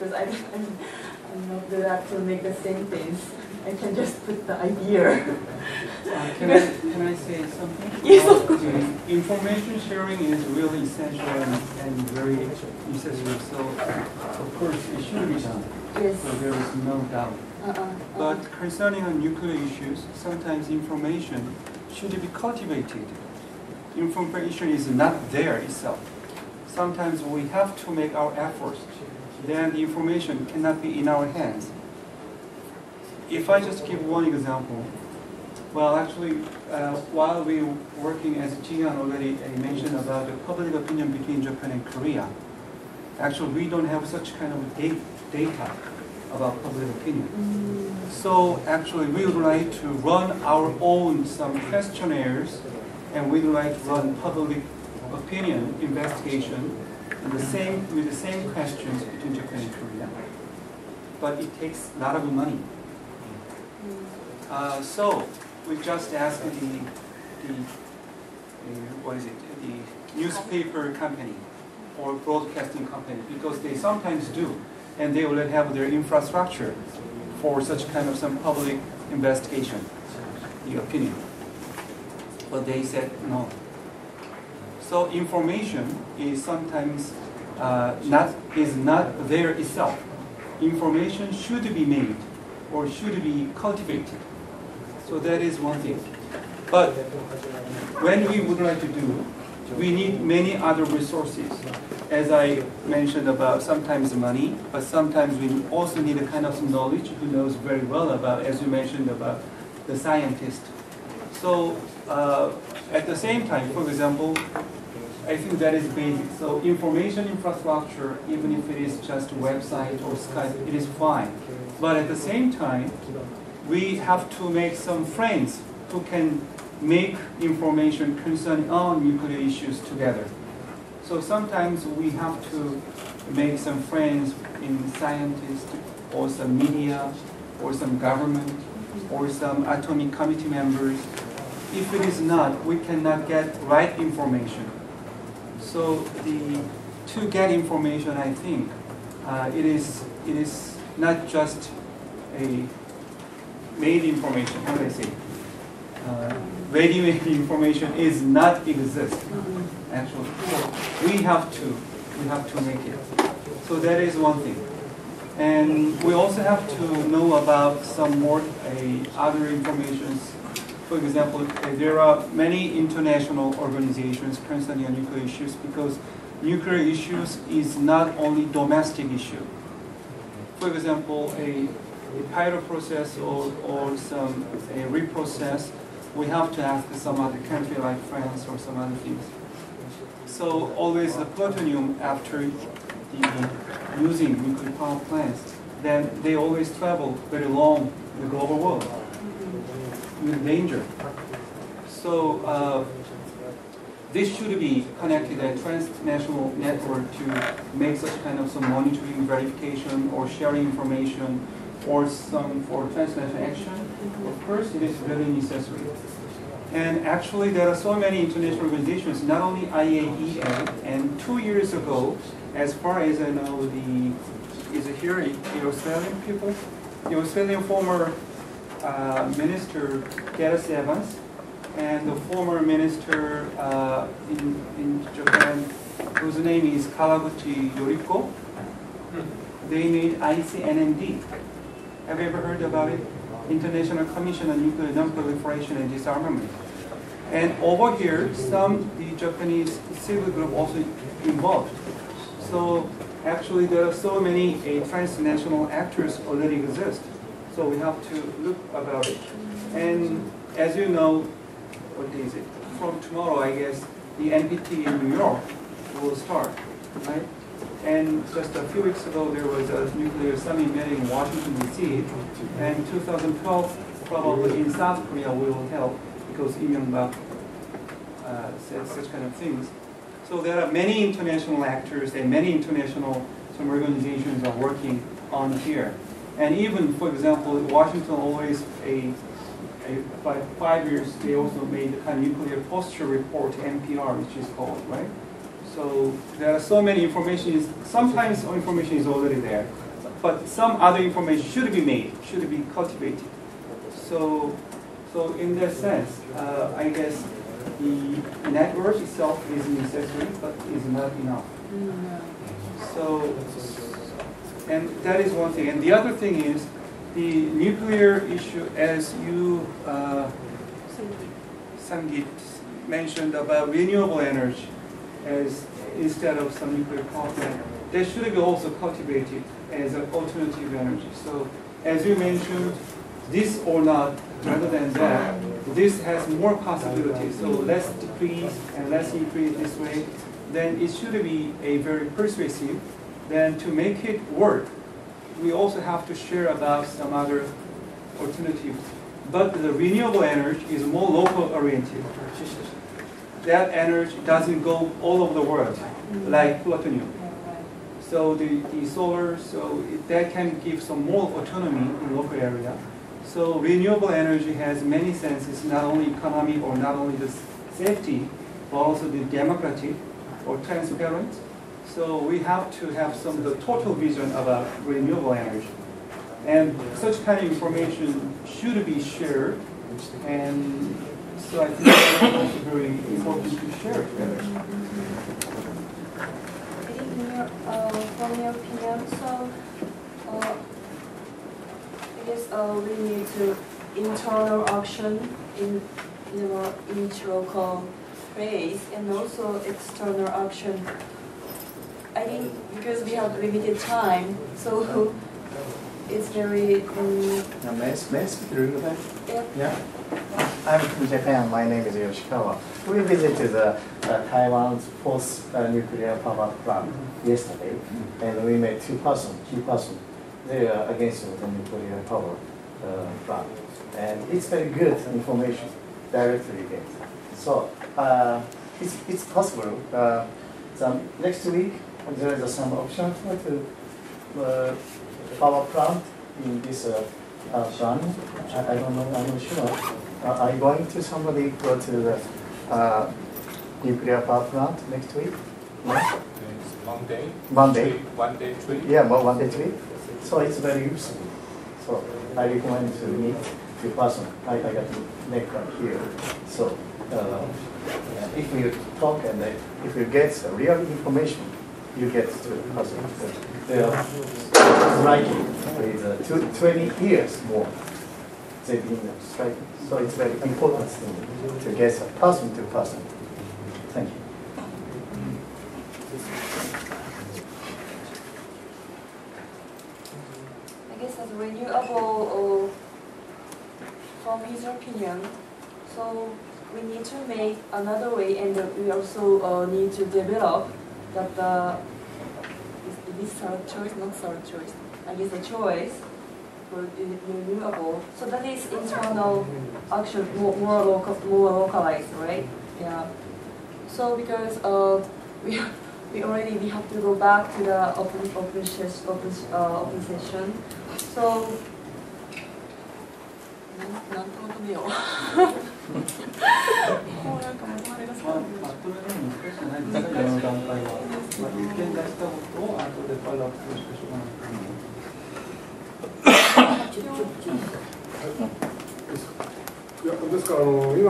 because I'm not good at to make a sentence. I can just put the idea. Can I say something? Yes, of course. Information sharing is really essential and very necessary. So, of course, it should be done. Yes. So there is no doubt. But concerning nuclear issues, sometimes information should be cultivated. Information is not there itself. Sometimes we have to make our efforts. Then the information cannot be in our hands. If I just give one example, well, actually, while we were working, as Jian already mentioned about the public opinion between Japan and Korea, actually we don't have such kind of data about public opinion. So actually we would like to run our own some questionnaires, and we would like to run public opinion investigation with the same questions between Japan and Korea. But it takes a lot of money. So we just asked the newspaper company or broadcasting company, because they sometimes do, and they already have their infrastructure for such kind of some public investigation, the opinion. But they said no. So information is sometimes not there itself. Information should be made or should be cultivated. So that is one thing. But when we would like to do, we need many other resources. As I mentioned about sometimes money, but sometimes we also need a kind of knowledge who knows very well about, as you mentioned, about the scientist. So at the same time, for example, I think that is basic. So information infrastructure, even if it is just a website or Skype, it is fine. But at the same time, we have to make some friends who can make information concerning all nuclear issues together. So sometimes we have to make some friends in scientists or some media or some government or some atomic committee members. If it is not, we cannot get right information. So to get information, I think it is not just a made information. How do I say? Ready-made information is not exist actually. So we have to make it. So that is one thing. And we also have to know about some more other informations. For example, there are many international organizations concerning nuclear issues, because nuclear issues is not only domestic issue. For example, a pilot process or some reprocess, we have to ask some other country like France or some other things. So always the plutonium, after using nuclear power plants, then they always travel very long in the global world with danger. So this should be connected a transnational network to make such kind of some monitoring, verification, or sharing information, or some for transnational action. Of course, it is very necessary. And actually, there are so many international organizations, not only IAEA, and 2 years ago, as far as I know, the Australian people, the Australian former Minister Gareth Evans, and the former minister in Japan, whose name is Kawaguchi Yoriko, they made ICNMD. Have you ever heard about it? International Commission on Nuclear Non-Proliferation and Disarmament. And over here, the Japanese civil group also involved. So actually, there are so many transnational actors already exist. So we have to look about it. And as you know, what day is it? From tomorrow, I guess, the NPT in New York will start, right? And just a few weeks ago, there was a nuclear summit meeting in Washington, D.C. And 2012, probably in South Korea, we will help, because Lee Myung-bak said such kind of things. So there are many international actors and many international organizations are working on here. And even, for example, Washington always, by 5 years, they also made a kind of nuclear posture report, NPR, which is called, right? So there are so many information. Sometimes information is already there. but some other information should be made, should be cultivated. So in that sense, I guess the network itself is necessary, but is not enough. So, and that is one thing. And the other thing is the nuclear issue, as you, Sangit, mentioned about renewable energy as instead of some nuclear power plant, that should be also cultivated as an alternative energy. So, as you mentioned, this or not, rather than that, this has more possibilities. So let's decrease and let's increase this way. Then it should be a very persuasive. Then to make it work, we also have to share about some other alternatives. But the renewable energy is more local oriented. That energy doesn't go all over the world, like plutonium. So the solar, so that can give some more autonomy in local area. So renewable energy has many senses, not only economic or not only the safety, but also the democratic or transparent. So we have to have some of the total vision about renewable energy. And such kind of information should be shared. And so I think it's also very important to share together. From your opinion, so I guess we need to internal auction in each local place, and also external auction. I think because we have limited time, so it's very. May I speak a little bit? Yeah. I'm from Japan. My name is Yoshikawa. We visited Taiwan's fourth nuclear power plant yesterday, and we met key persons. They are against the nuclear power plant, and it's very good information directly get. So it's possible. Next week there is some option for the power plant in this plant. I don't know. I'm not sure. Are you going to somebody go to the nuclear power plant next week? No? Monday. Monday. One day trip. Yeah, one day trip. So it's very useful. So I recommend to meet the person. I got to make one here. So if you talk and if you get real information, you get to the person. They are striking with 20 years more. They've been striking. So it's very important to get person to person. Thank you. I guess as renewable, from his opinion, so we need to make another way, and we also need to develop that this third choice, not third choice, I guess the choice for renewable. So that is internal action, more localized, right? Yeah. So because we have to go back to the open session. So なんとまとめよう。もうなんかまとまりがすごい。まとめるの難しくないですか、この段階は。意見出したことを後でフォローアップするしかしょうがないと思います。ですから今